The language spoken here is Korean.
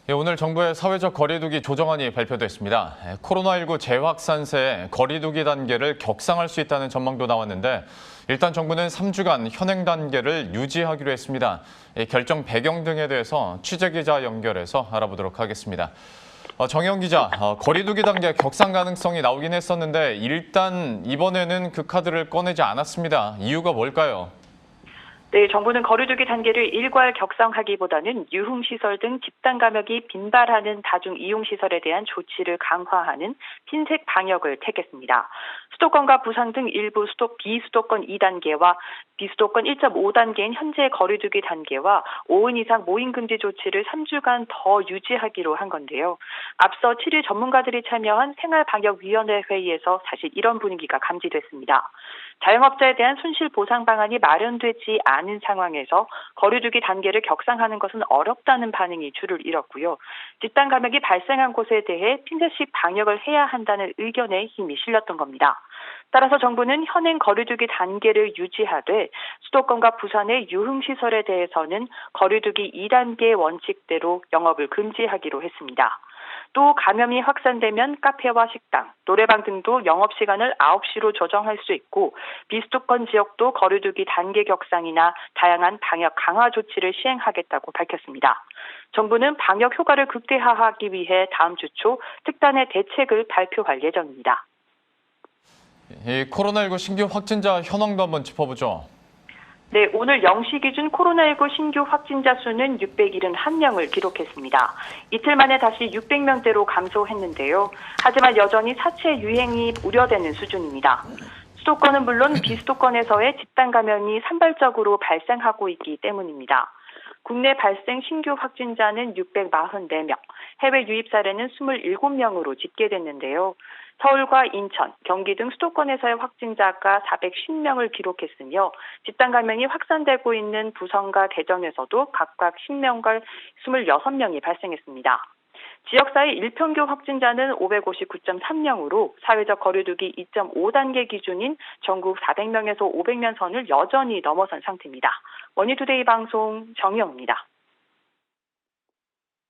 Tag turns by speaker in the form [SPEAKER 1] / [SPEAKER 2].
[SPEAKER 1] 예, 오늘 정부의 사회적 거리두기 조정안이 발표됐습니다. 코로나19 재확산세에 거리두기 단계를 격상할 수 있다는 전망도 나왔는데 일단 정부는 3주간 현행 단계를 유지하기로 했습니다. 결정 배경 등에 대해서 취재기자 연결해서 알아보도록 하겠습니다. 정혜영 기자, 거리두기 단계 격상 가능성이 나오긴 했었는데 일단 이번에는 그 카드를 꺼내지 않았습니다. 이유가 뭘까요?
[SPEAKER 2] 네, 정부는 거리두기 단계를 일괄 격상하기보다는 유흥시설 등 집단 감염이 빈발하는 다중 이용시설에 대한 조치를 강화하는 핀셋 방역을 택했습니다. 수도권과 부산 등 일부 비수도권 2단계와 비수도권 1.5단계인 현재 거리두기 단계와 5인 이상 모임 금지 조치를 3주간 더 유지하기로 한 건데요. 앞서 7일 전문가들이 참여한 생활방역위원회 회의에서 사실 이런 분위기가 감지됐습니다. 자영업자에 대한 손실 보상 방안이 마련되지 않은 상황에서 거리두기 단계를 격상하는 것은 어렵다는 반응이 줄을 이뤘고요. 집단 감염이 발생한 곳에 대해 핀셋식 방역을 해야 한다는 의견에 힘이 실렸던 겁니다. 따라서 정부는 현행 거리두기 단계를 유지하되 수도권과 부산의 유흥시설에 대해서는 거리두기 2단계 원칙대로 영업을 금지하기로 했습니다. 또 감염이 확산되면 카페와 식당, 노래방 등도 영업시간을 9시로 조정할 수 있고 비수도권 지역도 거리두기 단계 격상이나 다양한 방역 강화 조치를 시행하겠다고 밝혔습니다. 정부는 방역 효과를 극대화하기 위해 다음 주 초 특단의 대책을 발표할 예정입니다.
[SPEAKER 1] 이 코로나19 신규 확진자 현황도 한번 짚어보죠.
[SPEAKER 2] 네, 오늘 0시 기준 코로나19 신규 확진자 수는 671명을 기록했습니다. 이틀 만에 다시 600명대로 감소했는데요. 하지만 여전히 사체 유행이 우려되는 수준입니다. 수도권은 물론 비수도권에서의 집단 감염이 산발적으로 발생하고 있기 때문입니다. 국내 발생 신규 확진자는 644명, 해외 유입 사례는 27명으로 집계됐는데요. 서울과 인천, 경기 등 수도권에서의 확진자가 410명을 기록했으며 집단 감염이 확산되고 있는 부천과 대전에서도 각각 10명과 26명이 발생했습니다. 지역사회 일평균 확진자는 559.3명으로 사회적 거리두기 2.5단계 기준인 전국 400명에서 500명 선을 여전히 넘어선 상태입니다. 머니투데이 방송 정영입니다.